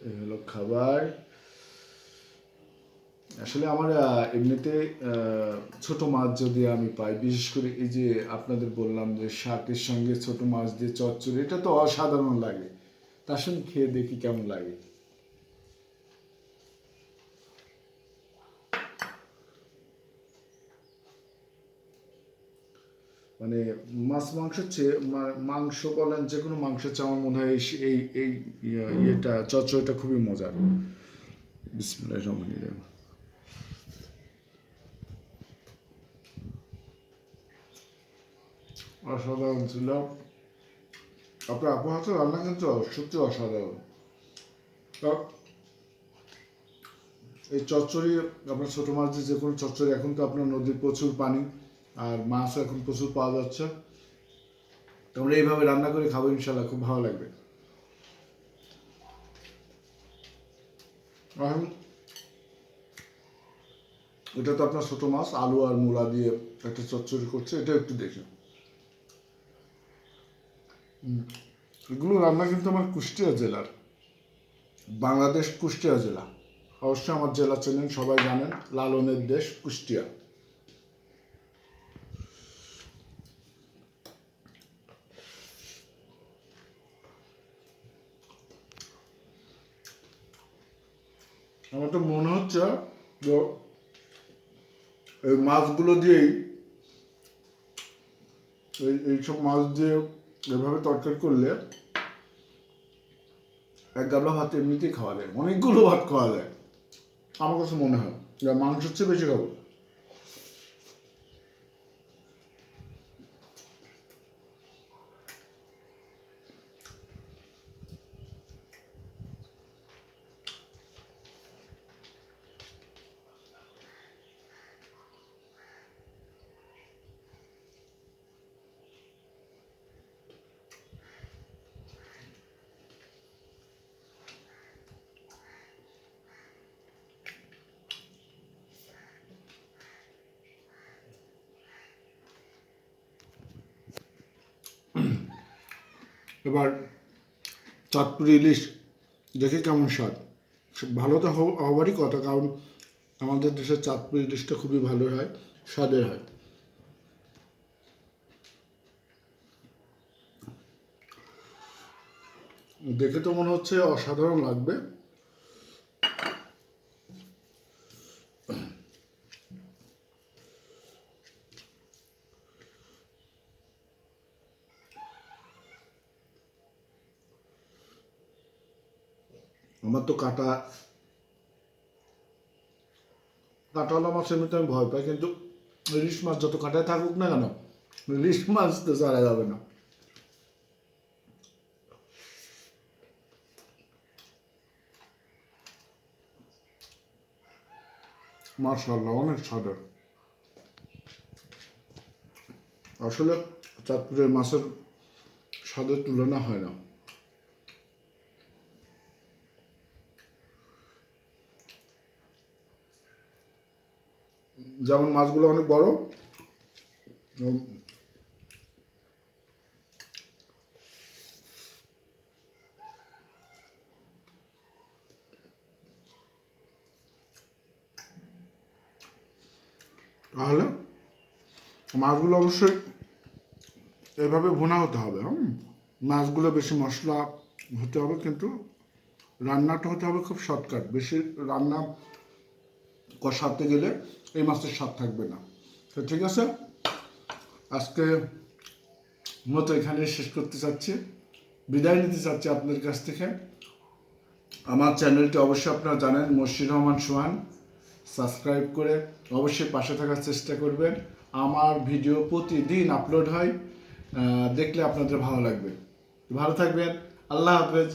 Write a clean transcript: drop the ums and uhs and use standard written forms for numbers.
এই হলো খাবার। আসলে আমার এমনিতে ছোট মাছ যদি আমি পাই, বিশেষ করে এই যে আপনাদের বললাম যে শাকের সঙ্গে ছোট মাছ দিয়ে চচ্চড়ি, এটা তো অসাধারণ লাগে। তার সঙ্গে খেয়ে দেখি কেমন লাগে। মানে মাছ মাংসের চেয়ে মাংস বলেন, যে কোনো মাংসের চেয়ে আমার মনে হয় এই এই ইয়েটা চচ্চড়িটা খুবই মজার। বিসমিল্লাহির রহমানির রহিম। অসাধারণ ছিল। আপনার আপু হাতের রান্না কিন্তু সত্যি অসাধারণ। তো এই চচ্চড়ি, আপনার ছোটো মাছ দিয়ে যে কোনো চচ্চড়ি, এখন তো আপনার নদীর প্রচুর পানি আর মাছও এখন প্রচুর পাওয়া যাচ্ছে। তোমরা এইভাবে রান্না করে খাবো, ইনশাল্লাহ খুব ভালো লাগবে। এখন এটা তো আপনার ছোটো মাছ, আলু আর মূলা দিয়ে একটা চচ্চড়ি করছে, এটা একটু দেখি। এগুলো রান্না কিন্তু আমার কুষ্টিয়া জেলার, বাংলাদেশ কুষ্টিয়া জেলা। অবশ্যই আমার জেলা চেনেন, সবাই জানেন, লালনের দেশ কুষ্টিয়া। আমার তো মনে হচ্ছে যে এই মাছগুলো দিয়েই, এইসব মাছ দিয়ে এভাবে তরকারি করলে এক গাবলা ভাত এমনিতেই খাওয়া যায়, অনেকগুলো ভাত খাওয়া যায় আমার কাছে মনে হয়। মাংসের চেয়ে বেশি খাবো। এবার চাঁদপুরি ইলিশ দেখে কেমন স্বাদ, ভালো তো হবারই কথা, কারণ আমাদের দেশের চাঁদপুরি ইলিশটা খুবই ভালো হয়, স্বাদের হয়। দেখে তো মনে হচ্ছে অসাধারণ লাগবে। আমার তো কাঁটাওয়ালা মাছ এমনিতে আমি ভয় পাই, কিন্তু ইলিশ মাছ যত কাঁটায় থাকুক না কেন, ইলিশ মাছ তো ছাড়া যাবে না। মাশাআল্লাহ, অনেক স্বাদের। আসলে চাঁদপুরের মাছের স্বাদের তুলনা হয় না। যেমন মাছগুলো অনেক বড়, তাহলে মাছগুলো অবশ্যই এভাবে ভুনা হতে হবে। মাছগুলো বেশি মশলা হতে হবে, কিন্তু রান্নাটা হতে হবে খুব শর্টকাট। বেশি রান্না কষাতে গেলে এই মাছের স্বাদ থাকবে না। তো ঠিক আছে, আজকে মতো এখানে শেষ করতে চাচ্ছি, বিদায় নিতে চাচ্ছি আপনাদের কাছ থেকে। আমার চ্যানেলটি অবশ্যই আপনারা জানেন, মশির রহমান সোহান, সাবস্ক্রাইব করে অবশ্যই পাশে থাকার চেষ্টা করবেন। আমার ভিডিও প্রতিদিন আপলোড হয়, দেখলে আপনাদের ভালো লাগবে। ভালো থাকবেন, আল্লাহ হাফেজ।